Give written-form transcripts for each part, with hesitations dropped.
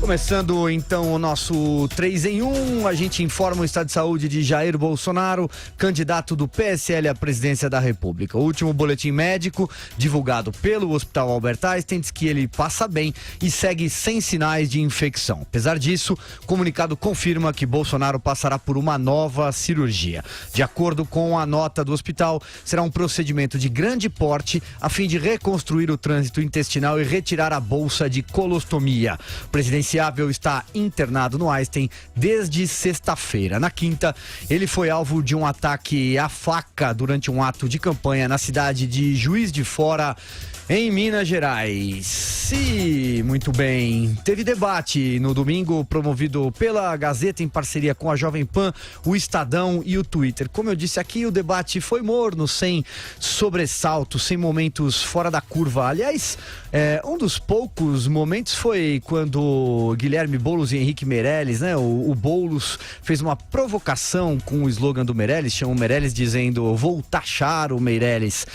Começando então o nosso 3 em 1, a gente informa o estado de saúde de Jair Bolsonaro, candidato do PSL à presidência da República. O último boletim médico, divulgado pelo Hospital Albert Einstein, diz que ele passa bem e segue sem sinais de infecção. Apesar disso, o comunicado confirma que Bolsonaro passará por uma nova cirurgia. De acordo com a nota do hospital, será um procedimento de grande porte a fim de reconstruir o trânsito intestinal e retirar a bolsa de colostomia. O presidenciável está internado no Einstein desde sexta-feira. Na quinta, ele foi alvo de um ataque à faca durante um ato de campanha na cidade de Juiz de Fora, em Minas Gerais. E, muito bem, teve debate no domingo promovido pela Gazeta em parceria com a Jovem Pan, o Estadão e o Twitter. Como eu disse aqui, o debate foi morno, sem sobressaltos, sem momentos fora da curva. Aliás, um dos poucos momentos foi quando Guilherme Boulos e Henrique Meirelles, né? O Boulos fez uma provocação com o slogan do Meirelles, chamou o Meirelles dizendo: vou taxar o Meirelles.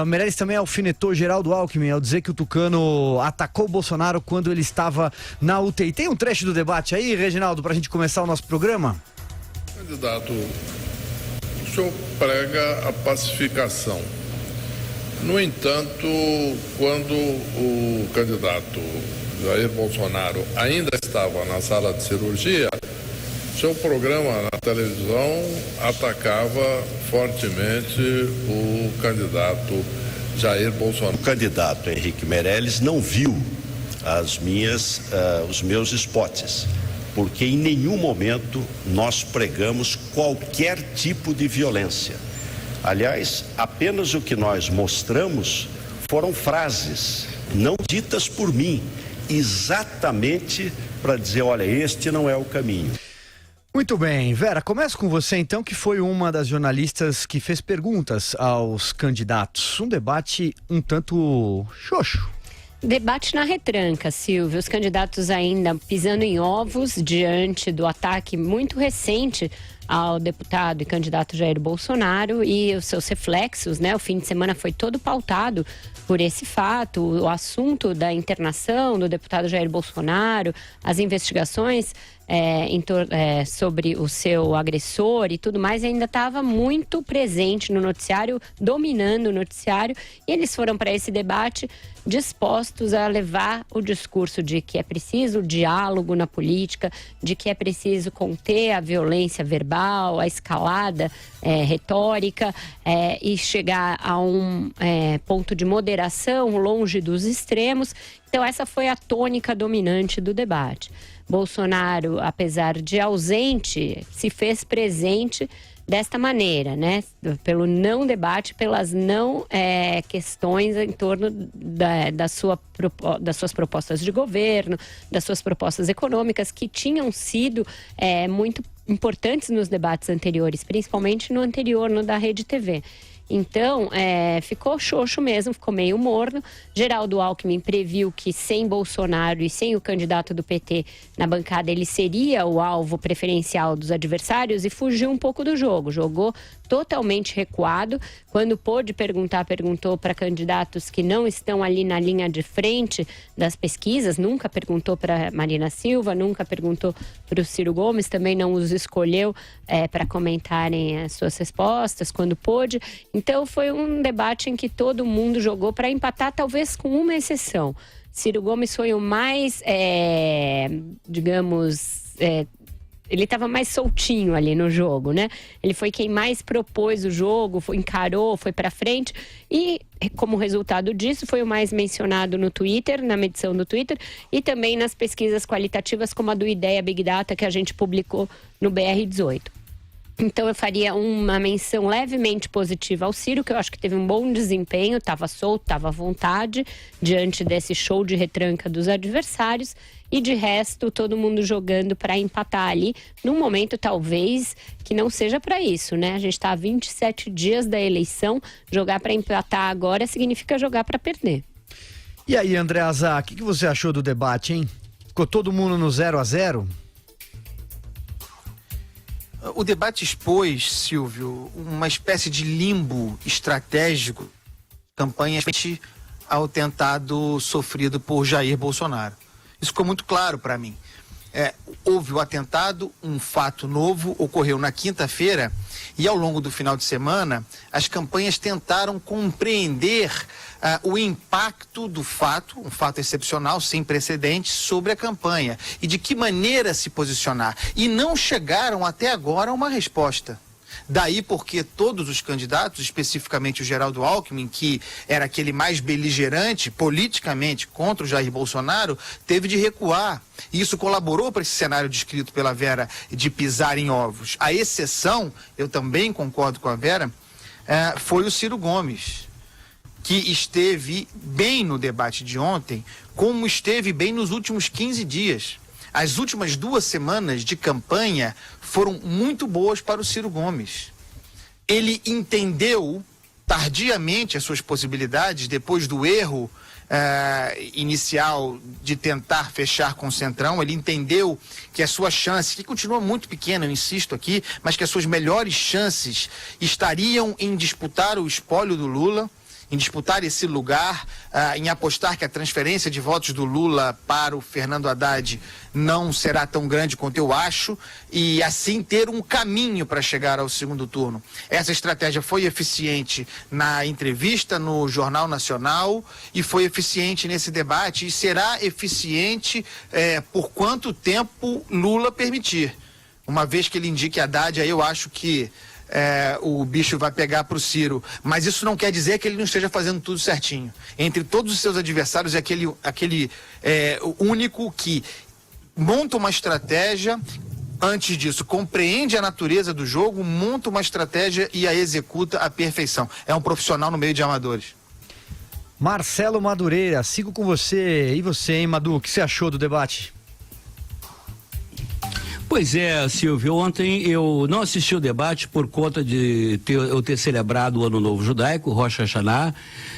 Meirelles também alfinetou Geraldo Alckmin ao dizer que o tucano atacou o Bolsonaro quando ele estava na UTI. Tem um trecho do debate aí, Reginaldo, pra gente começar o nosso programa? Candidato, o senhor prega a pacificação. No entanto, quando o candidato Jair Bolsonaro ainda estava na sala de cirurgia, seu programa na televisão atacava fortemente o candidato Jair Bolsonaro. O candidato Henrique Meirelles não viu os meus spots, porque em nenhum momento nós pregamos qualquer tipo de violência. Aliás, apenas o que nós mostramos foram frases não ditas por mim, exatamente para dizer: olha, este não é o caminho. Muito bem, Vera, começo com você então, que foi uma das jornalistas que fez perguntas aos candidatos. Um debate um tanto xoxo. Debate na retranca, Silvio. Os candidatos ainda pisando em ovos diante do ataque muito recente ao deputado e candidato Jair Bolsonaro e os seus reflexos, né? O fim de semana foi todo pautado por esse fato, o assunto da internação do deputado Jair Bolsonaro, as investigações sobre o seu agressor e tudo mais, ainda estava muito presente no noticiário, dominando o noticiário, e eles foram para esse debate dispostos a levar o discurso de que é preciso diálogo na política, de que é preciso conter a violência verbal, a escalada retórica e chegar a um ponto de moderação longe dos extremos. Então essa foi a tônica dominante do debate. Bolsonaro, apesar de ausente, se fez presente desta maneira, né? Pelo não debate, pelas não questões em torno das suas propostas de governo, das suas propostas econômicas, que tinham sido muito importantes nos debates anteriores, principalmente no anterior, no da Rede TV. Então, ficou xoxo mesmo, ficou meio morno. Geraldo Alckmin previu que sem Bolsonaro e sem o candidato do PT na bancada, ele seria o alvo preferencial dos adversários e fugiu um pouco do jogo. Jogou totalmente recuado. Quando pôde perguntar, perguntou para candidatos que não estão ali na linha de frente das pesquisas. Nunca perguntou para Marina Silva, nunca perguntou para o Ciro Gomes, também não os escolheu para comentarem as suas respostas quando pôde. Então foi um debate em que todo mundo jogou para empatar, talvez com uma exceção. Ciro Gomes foi o mais, ele estava mais soltinho ali no jogo, né? Ele foi quem mais propôs o jogo, encarou, foi para frente e, como resultado disso, foi o mais mencionado no Twitter, na medição do Twitter, e também nas pesquisas qualitativas como a do Ideia Big Data que a gente publicou no BR18. Então eu faria uma menção levemente positiva ao Ciro, que eu acho que teve um bom desempenho, estava solto, estava à vontade diante desse show de retranca dos adversários, e de resto todo mundo jogando para empatar ali, num momento talvez que não seja para isso, né? A gente está a 27 dias da eleição, jogar para empatar agora significa jogar para perder. E aí, Andreasa, o que você achou do debate, hein? Ficou todo mundo no 0-0? O debate expôs, Silvio, uma espécie de limbo estratégico, campanha frente ao tentado sofrido por Jair Bolsonaro. Isso ficou muito claro para mim. Houve o atentado, um fato novo ocorreu na quinta-feira e ao longo do final de semana as campanhas tentaram compreender o impacto do fato, um fato excepcional, sem precedentes, sobre a campanha e de que maneira se posicionar. E não chegaram até agora a uma resposta. Daí porque todos os candidatos, especificamente o Geraldo Alckmin, que era aquele mais beligerante politicamente contra o Jair Bolsonaro, teve de recuar. E isso colaborou para esse cenário descrito pela Vera de pisar em ovos. A exceção, eu também concordo com a Vera, foi o Ciro Gomes, que esteve bem no debate de ontem, como esteve bem nos últimos 15 dias. As últimas 2 semanas de campanha foram muito boas para o Ciro Gomes. Ele entendeu tardiamente as suas possibilidades, depois do erro inicial de tentar fechar com o Centrão. Ele entendeu que a sua chance, que continua muito pequena, eu insisto aqui, mas que as suas melhores chances estariam em disputar o espólio do Lula, em disputar esse lugar, em apostar que a transferência de votos do Lula para o Fernando Haddad não será tão grande quanto eu acho, e assim ter um caminho para chegar ao segundo turno. Essa estratégia foi eficiente na entrevista no Jornal Nacional e foi eficiente nesse debate e será eficiente por quanto tempo Lula permitir. Uma vez que ele indique Haddad, aí eu acho que o bicho vai pegar para o Ciro, mas isso não quer dizer que ele não esteja fazendo tudo certinho. Entre todos os seus adversários é aquele único que monta uma estratégia, antes disso compreende a natureza do jogo, monta uma estratégia e a executa à perfeição. É um profissional no meio de amadores. Marcelo Madureira, sigo com você. E você, hein, Madu, o que você achou do debate? Pois é, Silvio, ontem eu não assisti o debate por conta de eu ter celebrado o Ano Novo Judaico, Rosh Hashanah.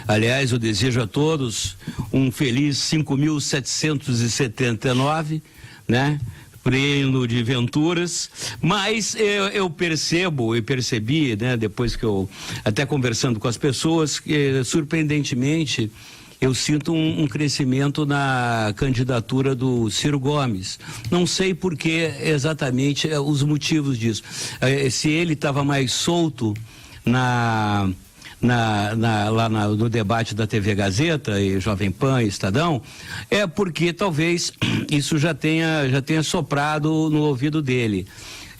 Aliás, eu desejo a todos um feliz 5.779, né? Pleno de venturas, mas eu percebi, né, depois que eu, até conversando com as pessoas, que surpreendentemente eu sinto um crescimento na candidatura do Ciro Gomes. Não sei por que exatamente os motivos disso. Se ele estava mais solto lá no debate da TV Gazeta e Jovem Pan e Estadão, é porque talvez isso já tenha soprado no ouvido dele.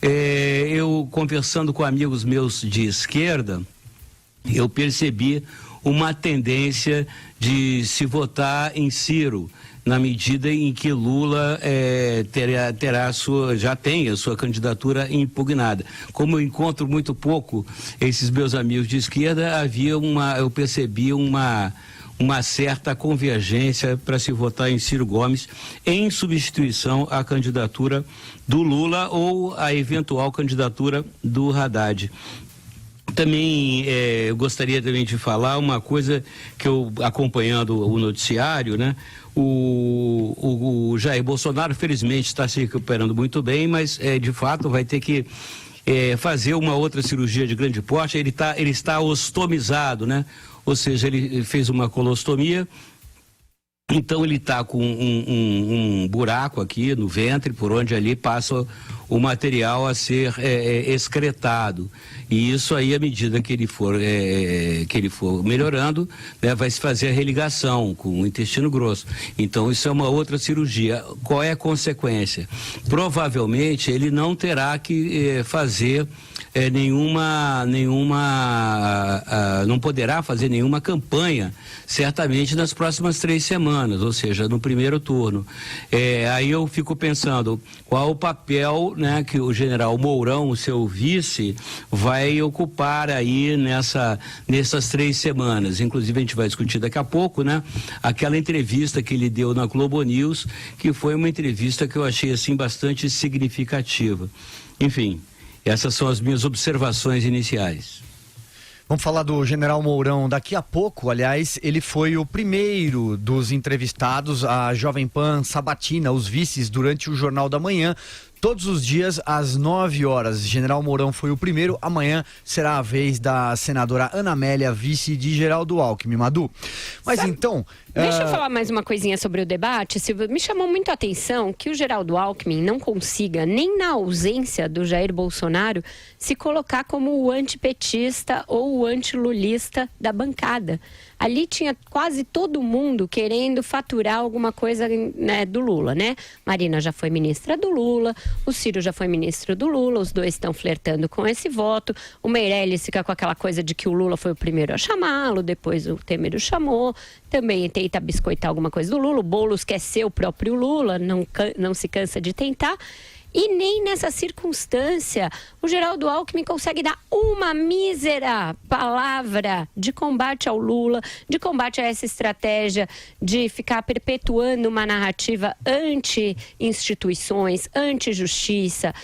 Eu conversando com amigos meus de esquerda, eu percebi uma tendência de se votar em Ciro, na medida em que Lula já tem a sua candidatura impugnada. Como eu encontro muito pouco esses meus amigos de esquerda, eu percebi uma certa convergência para se votar em Ciro Gomes em substituição à candidatura do Lula ou à eventual candidatura do Haddad. Também eu gostaria também de falar uma coisa que eu, acompanhando o noticiário, né? O Jair Bolsonaro, felizmente, está se recuperando muito bem, mas de fato vai ter que fazer uma outra cirurgia de grande porte. Ele está ostomizado, né? Ou seja, ele fez uma colostomia. Então ele está com um buraco aqui no ventre, por onde ali passa o material a ser excretado. E isso aí, à medida que ele for melhorando, né, vai se fazer a religação com o intestino grosso. Então isso é uma outra cirurgia. Qual é a consequência? Provavelmente ele não terá que fazer não poderá fazer nenhuma campanha, certamente nas próximas 3 semanas, ou seja, no primeiro turno. Aí eu fico pensando, qual o papel, né, que o general Mourão, o seu vice, vai ocupar aí nessas 3 semanas. Inclusive a gente vai discutir daqui a pouco, né, aquela entrevista que ele deu na Globo News, que foi uma entrevista que eu achei assim bastante significativa. Enfim, essas são as minhas observações iniciais. Vamos falar do general Mourão daqui a pouco. Aliás, ele foi o primeiro dos entrevistados. A Jovem Pan sabatina os vices durante o Jornal da Manhã. todos os dias às 9 horas. General Mourão foi o primeiro, amanhã será a vez da senadora Ana Amélia, vice de Geraldo Alckmin, Madu. Mas então... Deixa eu falar mais uma coisinha sobre o debate, Silvio. Me chamou muito a atenção que o Geraldo Alckmin não consiga, nem na ausência do Jair Bolsonaro, se colocar como o antipetista ou o antilulista da bancada. Ali tinha quase todo mundo querendo faturar alguma coisa, né, do Lula, né? Marina já foi ministra do Lula, o Ciro já foi ministro do Lula, os dois estão flertando com esse voto. O Meirelles fica com aquela coisa de que o Lula foi o primeiro a chamá-lo, depois o Temer o chamou. Também tenta biscoitar alguma coisa do Lula. O Boulos quer ser o próprio Lula, não se cansa de tentar. E nem nessa circunstância o Geraldo Alckmin consegue dar uma mísera palavra de combate ao Lula, de combate a essa estratégia de ficar perpetuando uma narrativa anti-instituições, anti-justiça,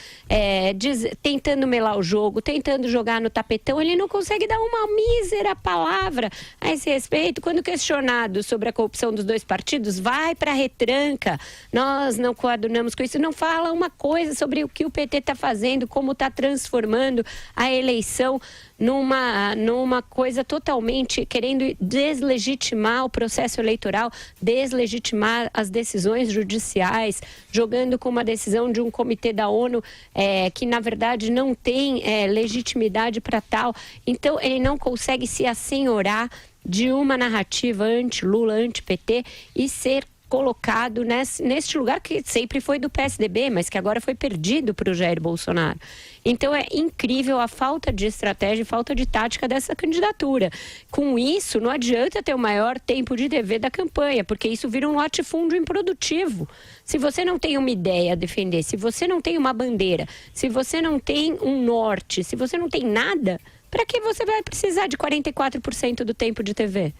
tentando melar o jogo, tentando jogar no tapetão. Ele não consegue dar uma mísera palavra a esse respeito. Quando questionado sobre a corrupção dos dois partidos, vai para a retranca. Nós não coadunamos com isso, não fala uma coisa sobre o que o PT está fazendo, como está transformando a eleição numa coisa totalmente querendo deslegitimar o processo eleitoral, deslegitimar as decisões judiciais, jogando com uma decisão de um comitê da ONU que, na verdade, não tem legitimidade para tal. Então, ele não consegue se assenhorar de uma narrativa anti-Lula, anti-PT e ser colocado neste lugar que sempre foi do PSDB, mas que agora foi perdido para o Jair Bolsonaro. Então é incrível a falta de estratégia e falta de tática dessa candidatura. Com isso, não adianta ter o maior tempo de TV da campanha, porque isso vira um latifúndio improdutivo. Se você não tem uma ideia a defender, se você não tem uma bandeira, se você não tem um norte, se você não tem nada, para que você vai precisar de 44% do tempo de TV?